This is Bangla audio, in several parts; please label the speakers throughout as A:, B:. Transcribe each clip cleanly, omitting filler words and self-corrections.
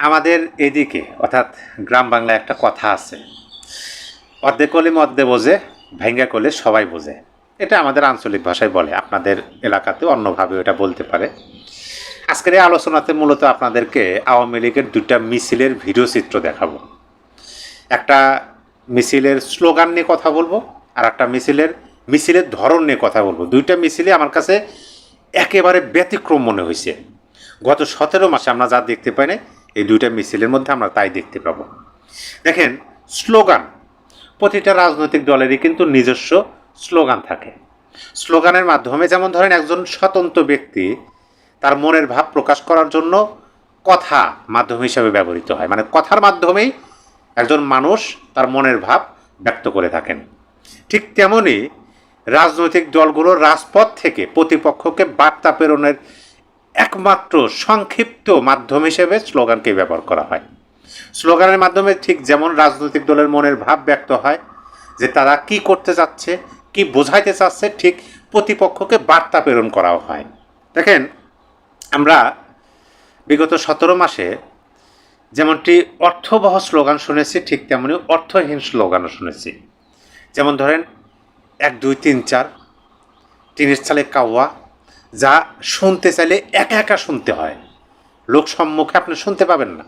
A: আমাদের এদিকে অর্থাৎ গ্রাম বাংলায় একটা কথা আছে, অর্ধেক কলি মধ্যে বোঝে, ভাঙ্গা করলে সবাই বোঝে। এটা আমাদের আঞ্চলিক ভাষায় বলে, আপনাদের এলাকাতে অন্যভাবে এটা বলতে পারে। আজকের এই আলোচনাতে মূলত আপনাদেরকে আওয়ামী লীগের দুটা মিছিলের ভিডিও চিত্র দেখাবো। একটা মিছিলের স্লোগান নিয়ে কথা বলবো, আর একটা মিছিলের ধরন নিয়ে কথা বলবো। দুইটা মিছিলে আমার কাছে একেবারে ব্যতিক্রম মনে হয়েছে। গত 17 মাসে আমরা যা দেখতে পাই না, এই দুইটা মিছিলের মধ্যে আমরা তাই দেখতে পাবো। দেখেন, স্লোগান প্রতিটা রাজনৈতিক দলেরই কিন্তু নিজস্ব স্লোগান থাকে। স্লোগানের মাধ্যমে, যেমন ধরেন একজন স্বতন্ত্র ব্যক্তি তার মনের ভাব প্রকাশ করার জন্য কথা মাধ্যম হিসাবে ব্যবহৃত হয়, মানে কথার মাধ্যমেই একজন মানুষ তার মনের ভাব ব্যক্ত করে থাকেন। ঠিক তেমনি রাজনৈতিক দলগুলোর রাজপথ থেকে প্রতিপক্ষকে বার্তা প্রেরণের একমাত্র সংক্ষিপ্ত মাধ্যম হিসেবে স্লোগানকে ব্যবহার করা হয়। স্লোগানের মাধ্যমে ঠিক যেমন রাজনৈতিক দলের মনের ভাব ব্যক্ত হয় যে তারা কি করতে চাচ্ছে, কি বোঝাইতে চাচ্ছে, ঠিক প্রতিপক্ষকে বার্তা প্রেরণ করাও হয়। দেখেন, আমরা বিগত 17 মাসে যেমনটি অর্থবহ স্লোগান শুনেছি, ঠিক তেমনি অর্থহীন স্লোগানও শুনেছি। যেমন ধরেন 1 2 3 4, টিনের চালে কাওয়া, যা শুনতে চাইলে একা একা শুনতে হয়, লোক সম্মুখে আপনি শুনতে পাবেন না।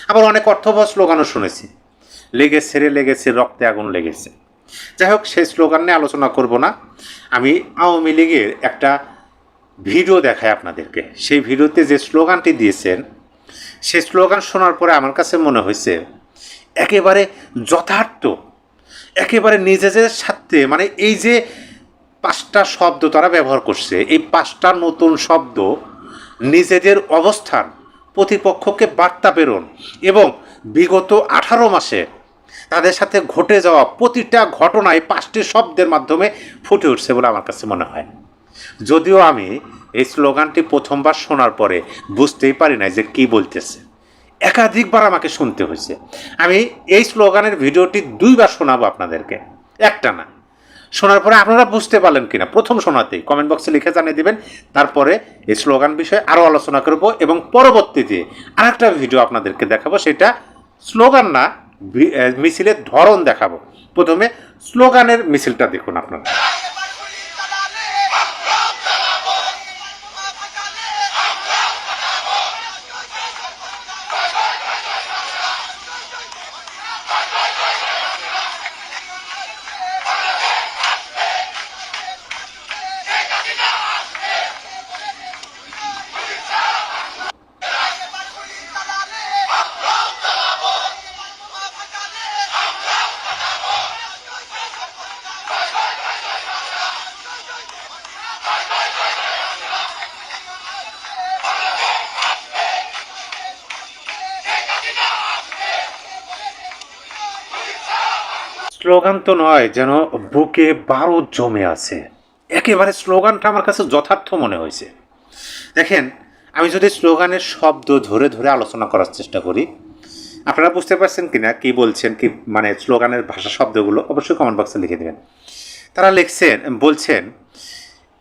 A: আবার অনেক অর্থবহ স্লোগানও শুনেছি, লেগেছে রে লেগেছে, রক্তে আগুন লেগেছে। যাই হোক, সেই স্লোগান নিয়ে আলোচনা করব না। আমি আওয়ামী লীগের একটা ভিডিও দেখাই আপনাদেরকে। সেই ভিডিওতে যে স্লোগানটি দিয়েছেন, সেই স্লোগান শোনার পরে আমার কাছে মনে হয়েছে একেবারে যথার্থ, একেবারে নিজেদের সাথে, মানে এই যে 5টা শব্দ তারা ব্যবহার করছে, এই 5টা নতুন শব্দ নিজেদের অবস্থান, প্রতিপক্ষকে বার্তা প্রেরণ এবং বিগত 18 মাসে তাদের সাথে ঘটে যাওয়া প্রতিটা ঘটনায় 5টি শব্দের মাধ্যমে ফুটে উঠছে বলে আমার কাছে মনে হয়। যদিও আমি এই স্লোগানটি প্রথমবার শোনার পরে বুঝতেই পারি না যে কী বলতেছে, একাধিকবার আমাকে শুনতে হয়েছে। আমি এই স্লোগানের ভিডিওটি 2বার শোনাবো আপনাদেরকে, একটা না। শোনার পরে আপনারা বুঝতে পারলেন কিনা প্রথম শোনাতেই কমেন্ট বক্সে লিখে জানিয়ে দেবেন। তারপরে এই স্লোগান বিষয়ে আরও আলোচনা করব এবং পরবর্তীতে আরেকটা ভিডিও আপনাদেরকে দেখাবো, সেটা স্লোগান না, মিছিলের ধরন দেখাবো। প্রথমে স্লোগানের মিছিলটা দেখুন আপনারা। স্লোগান তো নয়, যেন বুকে বারুদ জমে আছে। একেবারে স্লোগানটা আমার কাছে যথার্থ মনে হয়েছে। দেখেন, আমি যদি স্লোগানের শব্দ ধরে ধরে আলোচনা করার চেষ্টা করি, আপনারা বুঝতে পারছেন কিনা কি বলছেন, কি মানে স্লোগানের ভাষা শব্দগুলো অবশ্যই কমেন্ট বক্সে লিখে দেবেন। তারা বলছেন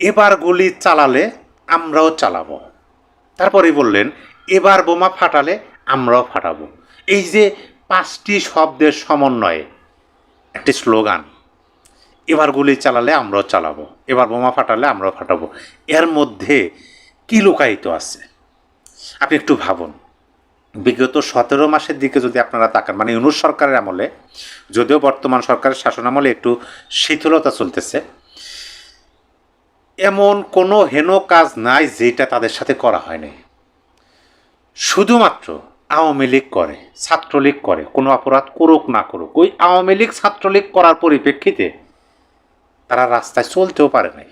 A: এবার গুলি চালালে আমরাও চালাবো। তারপরেই বললেন এবার বোমা ফাটালে আমরাও ফাটাবো। এই যে 5টি শব্দের সমন্বয়ে একটি স্লোগান, এবার গুলি চালালে আমরাও চালাবো, এবার বোমা ফাটালে আমরাও ফাটাবো, এর মধ্যে কি লুকায়িত আছে আপনি একটু ভাবুন। বিগত 17 মাসের দিকে যদি আপনারা তাকান, মানে ইউনূস সরকারের আমলে, যদিও বর্তমান সরকারের শাসন আমলে একটু শিথিলতা চলতেছে, এমন কোনো হেন কাজ নাই যেটা তাদের সাথে করা হয়নি। শুধুমাত্র আওয়ামী লীগ করে, ছাত্রলীগ করে, কোনো অপরাধ করুক না করুক, ওই আওয়ামী লীগ ছাত্রলীগ করার পরিপ্রেক্ষিতে তারা রাস্তায় চলতেও পারে নাই।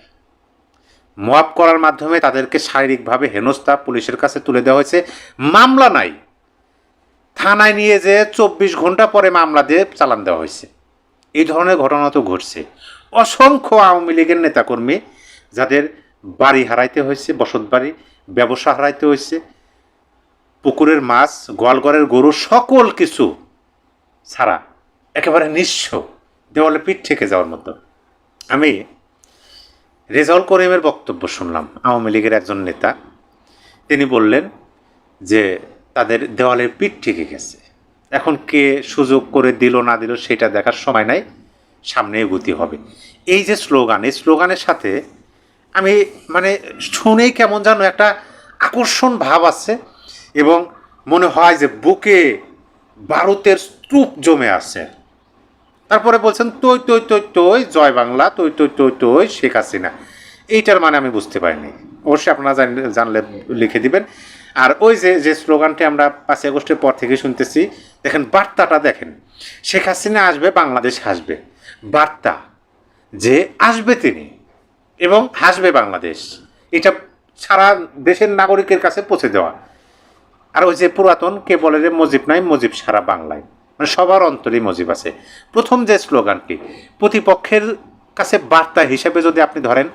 A: মব করার মাধ্যমে তাদেরকে শারীরিকভাবে হেনস্থা পুলিশের কাছে তুলে দেওয়া হয়েছে, মামলা নাই, থানায় নিয়ে যেয়ে 24 ঘন্টা পরে মামলা দিয়ে চালান দেওয়া হয়েছে। এই ধরনের ঘটনা তো ঘটছে। অসংখ্য আওয়ামী লীগের নেতাকর্মী যাদের বাড়ি হারাইতে হয়েছে, বসত বাড়ি, ব্যবসা হারাইতে হয়েছে, পুকুরের মাছ, গোয়ালঘরের গরু, সকল কিছু ছাড়া একেবারে নিঃস্ব, দেওয়ালে পিঠ ঠেকে যাওয়ার মতো। আমি রেজাউল করিমের বক্তব্য শুনলাম, আওয়ামী লীগের একজন নেতা। তিনি বললেন যে তাদের দেওয়ালের পিঠ ঠেকে গেছে। এখন কে সুযোগ করে দিল না দিল সেটা দেখার সময় নাই, সামনে এগোতে হবে। এই যে স্লোগান, এই স্লোগানের সাথে আমি মানে শুনেই কেমন যেন একটা আকর্ষণ ভাব আছে এবং মনে হয় যে বুকে বারুদের স্তূপ জমে আছে। তারপরে বলছেন তৈ তৈ তৈ তৈ জয় বাংলা, তৈ তৈ তৈ তৈ শেখ হাসিনা। এইটার মানে আমি বুঝতে পারিনি, অবশ্যই আপনারা জানলে লিখে দিবেন। আর ওই যে স্লোগানটি আমরা 5ই আগস্টের পর থেকে শুনতেছি, দেখেন বার্তাটা দেখেন, শেখ হাসিনা আসবে, বাংলাদেশ হাসবে। বার্তা যে আসবে তিনি এবং হাসবে বাংলাদেশ, এটা সারা দেশের নাগরিকের কাছে পৌঁছে দেওয়া। আর ওই যে পুরাতন কে বলে রে মুজিব নাই, মুজিব সারা বাংলায়, মানে সবার অন্তরে মুজিব আছে। প্রথম যে স্লোগানটি প্রতিপক্ষের কাছে বার্তা হিসেবে যদি আপনি ধরেন,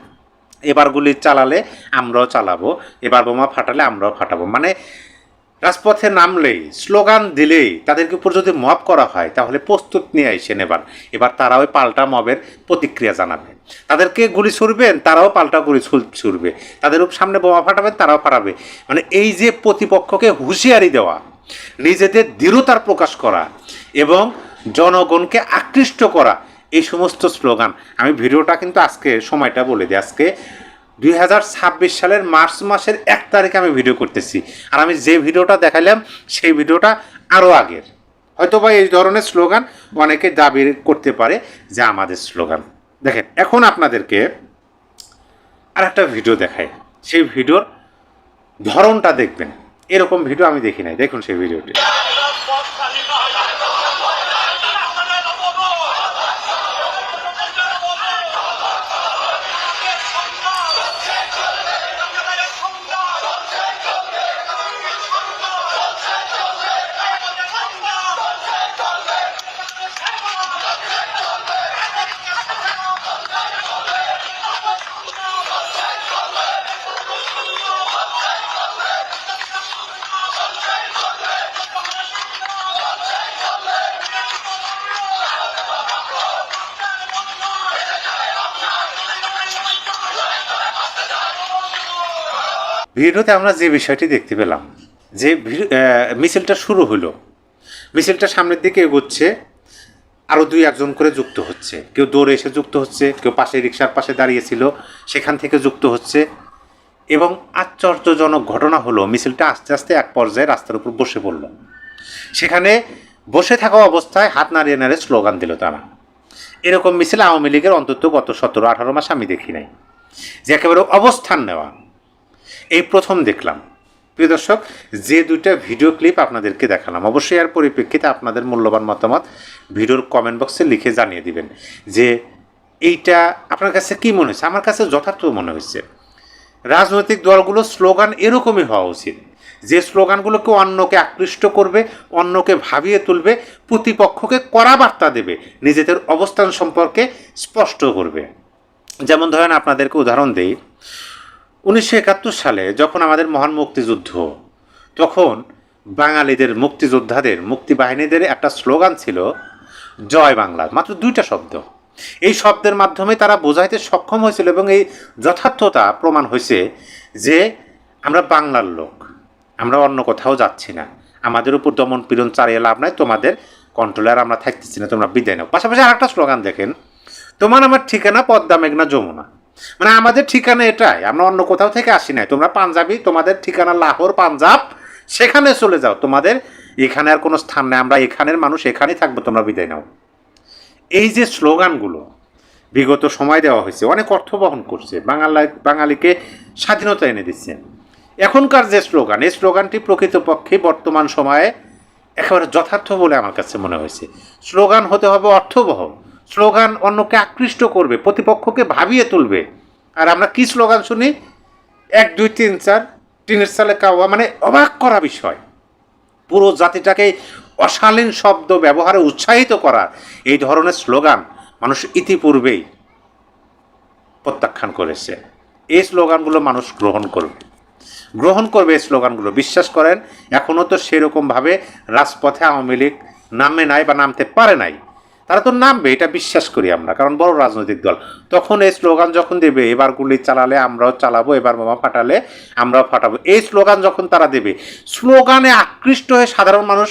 A: এবার গুলি চালালে আমরাও চালাবো, এবার বোমা ফাটালে আমরাও ফাটাবো, মানে রাজপথে নামলেই স্লোগান দিলেই তাদেরকে উপর যদি মব করা হয় তাহলে প্রস্তুত নিয়ে আইসেন। এবার তারা ওই পাল্টা মবের প্রতিক্রিয়া জানাবে। তাদেরকে গুলি ছুড়বেন, তারাও পাল্টা গুলি ছুড়বে। তাদের সামনে বোমা ফাটাবেন, তারাও ফাটাবে। মানে এই যে প্রতিপক্ষকে হুঁশিয়ারি দেওয়া, নিজেদের দৃঢ়তার প্রকাশ করা এবং জনগণকে আকৃষ্ট করা, এই সমস্ত স্লোগান। আমি ভিডিওটা কিন্তু আজকে সময়টা বলে দিই, আজকে 2026 সালের মার্চ মাসের 1 তারিখে আমি ভিডিও করতেছি। আর আমি যে ভিডিওটা দেখালাম সেই ভিডিওটা আরও আগের। হয়তোবা এই ধরনের স্লোগান অনেকে দাবি করতে পারে যে আমাদের স্লোগান। দেখেন এখন আপনাদেরকে আর একটা ভিডিও দেখাই, সেই ভিডিওর ধরনটা দেখবেন। এরকম ভিডিও আমি দেখি নাই, দেখুন সেই ভিডিওটি। ভিডিওতে আমরা যে বিষয়টি দেখতে পেলাম, যে মিছিলটা শুরু হলো, মিছিলটা সামনের দিকে এগোচ্ছে, আরও 2-1 করে যুক্ত হচ্ছে। কেউ দৌড়ে এসে যুক্ত হচ্ছে, কেউ পাশে রিক্সার পাশে দাঁড়িয়েছিল সেখান থেকে যুক্ত হচ্ছে। এবং আশ্চর্যজনক ঘটনা হলো, মিছিলটা আস্তে আস্তে এক পর্যায়ে রাস্তার উপর বসে পড়ল। সেখানে বসে থাকা অবস্থায় হাত নাড়িয়ে নাড়িয়ে স্লোগান দিল তারা। এরকম মিছিল আওয়ামী লীগের অন্তত গত 17-18 মাস আমি দেখি নাই, যে একেবারে অবস্থান নেওয়া এই প্রথম দেখলাম। প্রিয় দর্শক, যে 2টা ভিডিও ক্লিপ আপনাদেরকে দেখালাম, অবশ্যই এর পরিপ্রেক্ষিতে আপনাদের মূল্যবান মতামত ভিডিওর কমেন্ট বক্সে লিখে জানিয়ে দিবেন যে এইটা আপনার কাছে কী মনে হয়েছে। আমার কাছে যথার্থ মনে হয়েছে। রাজনৈতিক দলগুলো স্লোগান এরকমই হওয়া উচিত, যে স্লোগানগুলোকে অন্যকে আকৃষ্ট করবে, অন্যকে ভাবিয়ে তুলবে, প্রতিপক্ষকে কড়া বার্তা দেবে, নিজেদের অবস্থান সম্পর্কে স্পষ্ট করবে। যেমন ধরেন আপনাদেরকে উদাহরণ দেই, 1971 সালে যখন আমাদের মহান মুক্তিযুদ্ধ, তখন বাঙালিদের মুক্তিযোদ্ধাদের, মুক্তিবাহিনীদের একটা স্লোগান ছিল জয় বাংলা, মাত্র 2টা শব্দ। এই শব্দের মাধ্যমে তারা বোঝাইতে সক্ষম হয়েছিল এবং এই যথার্থতা প্রমাণ হয়েছে যে আমরা বাংলার লোক, আমরা অন্য কোথাও যাচ্ছি না, আমাদের উপর দমন পীড়ন চালিয়ে লাভ নাই, তোমাদের কন্ট্রোলে আর আমরা থাকতেছি না, তোমরা বিদায় নাও। পাশাপাশি আরেকটা স্লোগান দেখেন, তোমার আমার ঠিকানা পদ্মা মেঘনা যমুনা, মানে আমাদের ঠিকানা এটাই, আমরা অন্য কোথাও থেকে আসি নাই। তোমরা পাঞ্জাবি, তোমাদের ঠিকানা লাহোর পাঞ্জাব, সেখানে চলে যাও, তোমাদের এখানে আর কোনো স্থান নেই, আমরা এখানের মানুষ, এখানেই থাকবো, তোমরা বিদায় নাও। এই যে স্লোগানগুলো বিগত সময় দেওয়া হয়েছে, অনেক অর্থ বহন করছে, বাঙালিকে স্বাধীনতা এনে দিচ্ছে। এখনকার যে স্লোগান, এই স্লোগানটি প্রকৃতপক্ষে বর্তমান সময়ে একেবারে যথার্থ বলে আমার কাছে মনে হয়েছে। স্লোগান হতে হবে অর্থবহ, স্লোগান অন্যকে আকৃষ্ট করবে, প্রতিপক্ষকে ভাবিয়ে তুলবে। আর আমরা কি স্লোগান শুনি, 1 2 3 4 টিনের চালে কাওয়া, মানে অবাক করা বিষয়। পুরো জাতিটাকে অশালীন শব্দ ব্যবহারে উৎসাহিত করা এই ধরনের স্লোগান মানুষ ইতিপূর্বেই প্রত্যাখ্যান করেছে। এই স্লোগানগুলো মানুষ গ্রহণ করবে এই স্লোগানগুলো, বিশ্বাস করেন। এখনও তো সেরকমভাবে রাজপথে আওয়ামী লীগ নামে নাই বা নামতে পারে নাই। তারা তো নামবে, এটা বিশ্বাস করি আমরা, কারণ বড় রাজনৈতিক দল। তখন এই স্লোগান যখন দেবে, এবার গুলি চালালে আমরাও চালাবো, এবার বোমা ফাটালে আমরাও ফাটাবো, এই স্লোগান যখন তারা দেবে, স্লোগানে আকৃষ্ট হয়ে সাধারণ মানুষ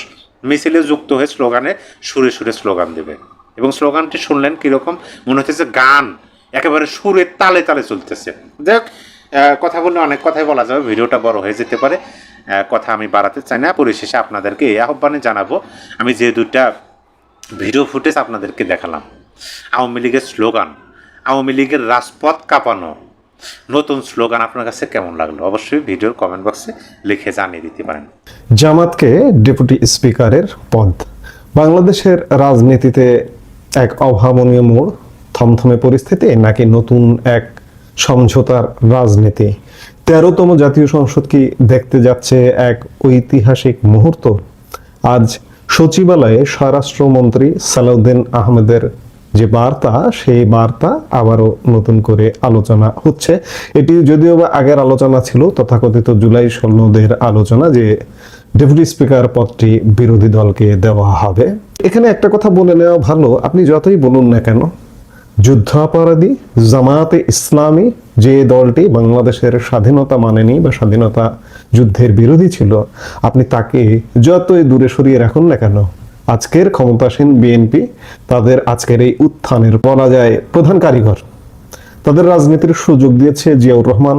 A: মিছিলে যুক্ত হয়ে স্লোগানে সুরে সুরে স্লোগান দেবে। এবং স্লোগানটি শুনলেন কীরকম, মনে হচ্ছে গান একেবারে সুরের তালে তালে চলতেছে। দেখ, কথা বললে অনেক কথাই বলা যাবে, ভিডিওটা বড় হয়ে যেতে পারে, কথা আমি বাড়াতে চাই না। পরিশেষে আপনাদেরকে এই আহ্বানে জানাবো, আমি যে দুটা ভিডিও ফুটেজ আপনাদেরকে দেখালাম, আওয়ামী লীগের স্লোগান, আওয়ামী লীগের রাজপথ কাঁপানো নতুন স্লোগান আপনার কাছে কেমন লাগলো অবশ্যই ভিডিওর কমেন্ট বক্সে লিখে জানিয়ে দিতে পারেন।
B: জামাতকে ডেপুটি স্পিকারের পদ বাংলাদেশের রাজনীতিতে এক অভাবনীয় মোড়, থমথমে পরিস্থিতি নাকি নতুন এক সমঝোতার রাজনীতি? 13তম জাতীয় সংসদ কি দেখতে যাচ্ছে এক ঐতিহাসিক মুহূর্ত? আজ সচিবালয়ে স্বরাষ্ট্রমন্ত্রী সালাউদ্দিন আহমেদের যে বার্তা, সেই বার্তা আবারও নতুন করে আলোচনা হচ্ছে। এটি যদিও বা আগের আলোচনা ছিল, তথাকথিত জুলাই সৈন্যদের আলোচনা, যে ডেপুটি স্পিকার পদটি বিরোধী দলকে দেওয়া হবে। এখানে একটা কথা বলে নেওয়া ভালো, আপনি যতই বলুন না কেন, যুদ্ধাপরাধী জামায়াতে ইসলামী যে দলটি বাংলাদেশের স্বাধীনতা মানেনি বা স্বাধীনতা যুদ্ধের বিরোধী ছিল, আপনি তাকে যতই দূরে সরিয়ে রাখুন না কেন, আজকের ক্ষমতাসীন বিএনপি তাদের আজকের এই উত্থানের বলা যায় প্রধান কারিগর। তাদের রাজনীতির সুযোগ দিয়েছে জিয়াউর রহমান,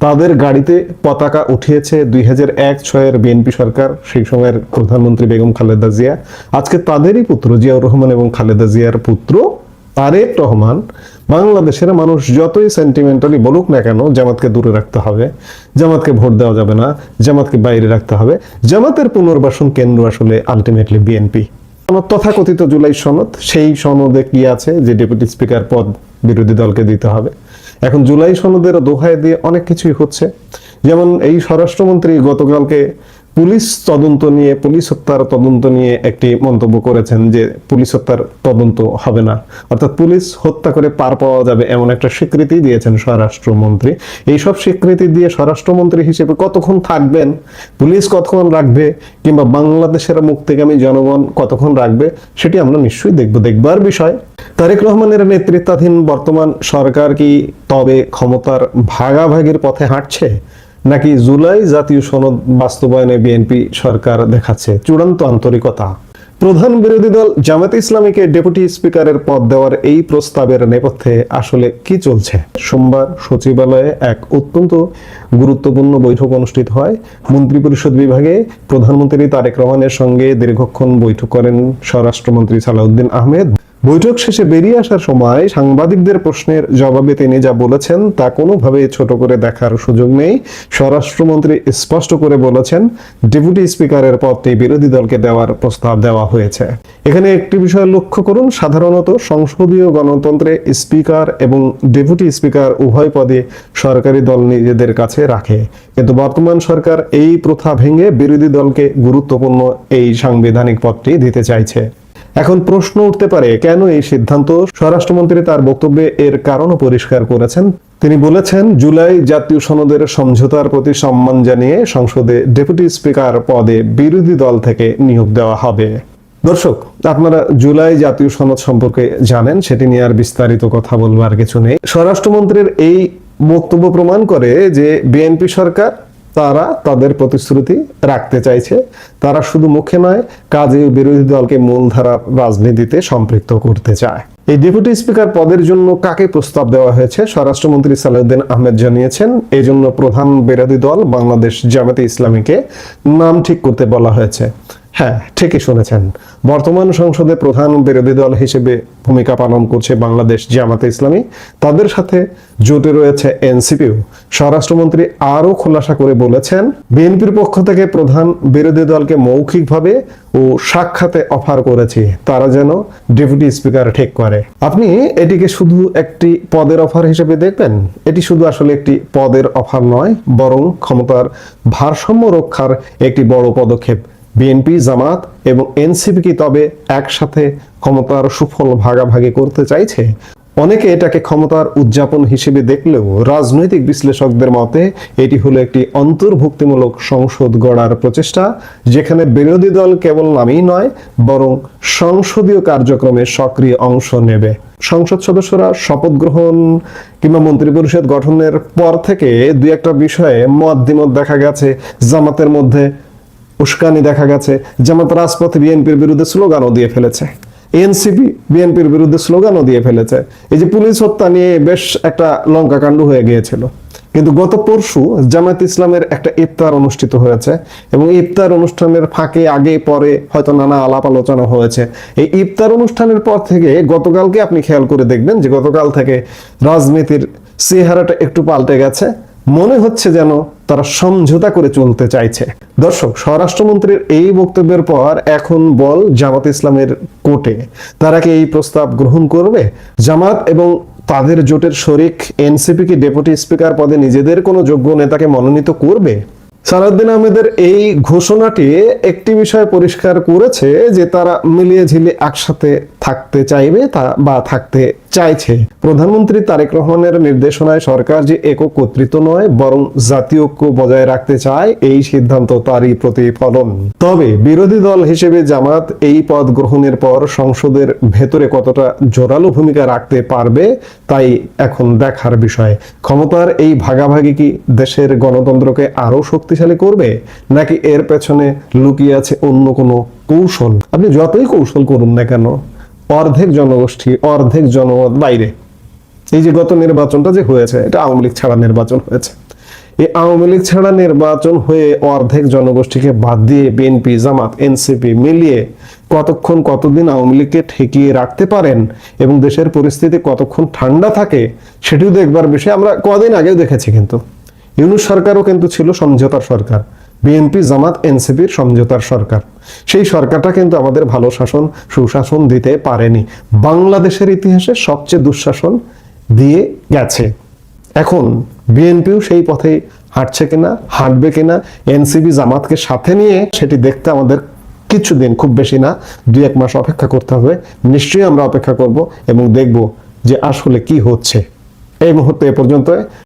B: তাদের গাড়িতে পতাকা উঠিয়েছে 2001-06 বিএনপি সরকার, সেই সময়ের প্রধানমন্ত্রী বেগম খালেদা জিয়া। আজকে তাদেরই পুত্র জিয়াউর রহমান এবং খালেদা জিয়ার পুত্র তারেক রহমান, বাংলাদেশের মানুষ যতই সেন্টিমেন্টালি বলুক না কেন জামাতকে দূরে রাখতে হবে, জামাতকে ভোট দেওয়া যাবে না, জামাতকে বাইরে রাখতে হবে, জামাতের পুনর্বাসন কেন্দ্র আসলে আলটিমেটলি বিএনপি। তথাকথিত জুলাই সনদ, সেই সনদে কি আছে যে ডেপুটি স্পিকার পদ বিরোধী দলকে দিতে হবে। এখন জুলাই সনদের দোহাই দিয়ে অনেক কিছুই হচ্ছে, যেমন এই স্বরাষ্ট্রমন্ত্রী গতকালকে পুলিশ হত্যার তদন্ত নিয়ে একটি মন্তব্য করেছেন যে পুলিশ হত্যার তদন্ত হবে না, অর্থাৎ পুলিশ হত্যা করে পার পাওয়া যাবে, এমন একটা স্বীকৃতি দিয়েছেন স্বরাষ্ট্রমন্ত্রী। এইসব স্বীকৃতি দিয়ে স্বরাষ্ট্রমন্ত্রী হিসেবে কতক্ষণ থাকবেন, পুলিশ কতক্ষণ রাখবে, কিংবা বাংলাদেশের মুক্তিগামী জনগণ কতক্ষণ রাখবে, সেটি আমরা নিশ্চয়ই দেখবার বিষয়। তারেক রহমানের নেতৃত্বাধীন বর্তমান সরকার কি তবে ক্ষমতার ভাগাভাগির পথে হাঁটছে, নাকি জুলাই জাতীয় সনদ বাস্তবায়নে বিএনপি সরকার দেখাচ্ছে চূড়ান্ত আন্তরিকতা? প্রধান বিরোধী দল জামায়াতে ইসলামীকে ডেপুটি স্পিকারের পদ দেওয়ার এই প্রস্তাবের নেপথ্যে আসলে কি চলছে? সোমবার সচিবালয়ে এক অত্যন্ত গুরুত্বপূর্ণ বৈঠক অনুষ্ঠিত হয়। মন্ত্রিপরিষদ বিভাগে প্রধানমন্ত্রী তারেক রহমানের সঙ্গে দীর্ঘক্ষণ বৈঠক করেন স্বরাষ্ট্রমন্ত্রী সালাউদ্দিন আহমেদ। বৈঠক শেষে বেরিয়ে আসার সময় সাংবাদিকদের প্রশ্নের জবাবে তিনি যা বলেছেন তা কোনোভাবে ছোট করে দেখার সুযোগ নেই। স্বরাষ্ট্রমন্ত্রী স্পষ্ট করে বলেছেন, ডেপুটি স্পিকারের পদটি বিরোধী দলকে দেওয়ার প্রস্তাব দেওয়া হয়েছে। এখানে একটি বিষয় লক্ষ্য করুন, সাধারণত সংসদীয় গণতন্ত্রে স্পিকার এবং ডেপুটি স্পিকার উভয় পদে সরকারি দল নিজেদের কাছে রাখে, কিন্তু বর্তমান সরকার এই প্রথা ভেঙে বিরোধী দলকে গুরুত্বপূর্ণ এই সাংবিধানিক পদটি দিতে চাইছে। এখন প্রশ্ন উঠতে পারে, কেন এই সিদ্ধান্ত? স্বরাষ্ট্রমন্ত্রী তার বক্তব্যে এর কারণও পরিষ্কার করেছেন। তিনি বলেছেন, জুলাই জাতীয় সনদের সমঝোতার প্রতি সম্মান জানিয়ে সংসদে ডেপুটি স্পিকার পদে বিরোধী দল থেকে নিয়োগ দেওয়া হবে। দর্শক, আপনারা জুলাই জাতীয় সনদ সম্পর্কে জানেন, সেটি নিয়ে আর বিস্তারিত কথা বলবার কিছু নেই। স্বরাষ্ট্রমন্ত্রীর এই বক্তব্য প্রমাণ করে যে বিএনপি সরকার তারা তাদের প্রতিশ্রুতি রাখতে চাইছে। তারা শুধু মুখে নয়, কাজে বিরোধী দলকে মূলধারা রাজনীতিতে সম্পৃক্ত করতে চায়। এই ডেপুটি স্পিকার পদের জন্য কাকে প্রস্তাব দেওয়া হয়েছে? স্বরাষ্ট্রমন্ত্রী সালাউদ্দিন আহমেদ জানিয়েছেন, এই জন্য প্রধান বিরোধী দল বাংলাদেশ জামায়াতে ইসলামীকে নাম ঠিক করতে বলা হয়েছে। হ্যাঁ, ঠিকই শুনেছেন, বর্তমান সংসদে প্রধান বিরোধী দল হিসেবে ভূমিকা পালন করছে বাংলাদেশ জামায়াতে ইসলামী, তাদের সাথে জোটে রয়েছে এনসিপিও। স্বরাষ্ট্রমন্ত্রী আরো খোলাসা করে বলেছেন, বিএনপির পক্ষ থেকে প্রধান বিরোধী দলকে মৌখিকভাবে ও সাক্ষাতে অফার করেছি, তারা যেন ডেপুটি স্পিকার ঠিক করে। আপনি এটিকে শুধু একটি পদের অফার হিসেবে দেখবেন? এটি শুধু আসলে একটি পদের অফার নয়, বরং ক্ষমতার ভারসাম্য রক্ষার একটি বড় পদক্ষেপ। বিএনপি, জামাত এবং এনসিপি কি তবে একসাথে ক্ষমতার সুফল ভাগাভাগি করতে চাইছে? অনেকে এটাকে ক্ষমতার উদযাপন হিসেবে দেখলেও রাজনৈতিক বিশ্লেষকদের মতে এটি হলো একটি অন্তর্ভুক্তিমূলক সংসদ গড়ার প্রচেষ্টা, যেখানে বিরোধী দল কেবল নামেই নয় বরং সংসদীয় কার্যক্রমে সক্রিয় অংশ নেবে। সংসদ সদস্যরা শপথ গ্রহণ কিংবা মন্ত্রিপরিষদ গঠনের পর থেকে দুই একটা বিষয়ে মত দ্বিমত দেখা গেছে, জামাতের মধ্যে উস্কানি দেখা গেছে। জামাত রাজপথে বিএনপির বিরুদ্ধে স্লোগানও দিয়ে ফেলেছে, এনসিপি বিএনপির বিরুদ্ধে স্লোগানও দিয়ে ফেলেছে। এই যে পুলিশ হত্যা নিয়ে বেশ একটা লঙ্কাকাণ্ড হয়ে গিয়েছিল, কিন্তু গত পরশু জামায়াত ইসলামের একটা ইফতার অনুষ্ঠিত হয়েছে এবং ইফতার অনুষ্ঠানের ফাঁকে আগে পরে হয়তো নানা আলাপ আলোচনা হয়েছে। এই ইফতার অনুষ্ঠানের পর থেকে গতকালকে আপনি খেয়াল করে দেখবেন যে গতকাল থেকে রাজনীতির চেহারাটা একটু পাল্টে গেছে। মনে হচ্ছে যেন তারা সমঝোতা করে চলতে চাইছে। দর্শক, স্বরাষ্ট্রমন্ত্রীর এই বক্তব্যের পর এখন বল জামাত ইসলামের কোর্টে, তারা কি এই প্রস্তাব গ্রহণ করবে? জামাত এবং তাদের জোটের শরিক এনসিপি কি ডেপুটি স্পিকার পদে নিজেদের কোনো যোগ্য নেতাকে মনোনীত করবে? সালাউদ্দিন আহমেদের এই ঘোষণাটি একটি বিষয় পরিষ্কার করেছে যে তারা মিলিয়ে ঝিলিয়ে একসাথে থাকতে চাইবে বা থাকতে চাইছে। প্রধানমন্ত্রী তারেক রহমানের নির্দেশনায় সরকার যে একক কর্তৃত্ব নয় বরং জাতীয় ঐক্য বজায় রাখতে চায়, এই সিদ্ধান্ত তারই প্রতিফলন। তবে বিরোধী দল হিসেবে জামাত এই পদ গ্রহণের পর সংসদের ভেতরে কতটা জোরালো ভূমিকা রাখতে পারবে তাই এখন দেখার বিষয়। ক্ষমতার এই ভাগাভাগি কি দেশের গণতন্ত্রকে আরো শক্তিশালী করবে, নাকি এর পেছনে লুকিয়ে আছে অন্য কোনো কৌশল? আপনি যতই কৌশল করুন না কেন, অর্ধেক জনগোষ্ঠী অর্ধেক জনমত বাইরে। এই যে গত নির্বাচনটা যে হয়েছে, এটা আওয়ামী লীগ ছাড়া নির্বাচন হয়েছে। এই আওয়ামী লীগ ছাড়া নির্বাচন হয়ে অর্ধেক জনগোষ্ঠীকে বাদ দিয়ে বিএনপি, জামাত, এনসিপি মিলিয়ে কতদিন আওয়ামী লীগকে ঠেকিয়ে রাখতে পারেন এবং দেশের পরিস্থিতি কতক্ষণ ঠান্ডা থাকে সেটিও দেখবার বিষয়। আমরা কদিন আগেও দেখেছি, কিন্তু ইউনূস সরকারও কিন্তু ছিল সমঝোতার সরকার, বিএনপি, জামাত, এনসিপির সমঝোতার সরকার। সেই সরকারটা কিন্তু আমাদের ভালো শাসন, সুশাসন দিতে পারেনি। বাংলাদেশের ইতিহাসে সবচেয়ে দুঃশাসন দিয়ে গেছে। এখন বিএনপিও সেই পথে হাঁটছে কিনা, হাঁটবে কিনা, এনসিপি জামাতকে সাথে নিয়ে, সেটি দেখতে আমাদের কিছুদিন, খুব বেশি না 2-1 মাস অপেক্ষা করতে হবে। নিশ্চয়ই আমরা অপেক্ষা করব এবং দেখব যে আসলে কি হচ্ছে। এই মুহূর্তে এ পর্যন্ত।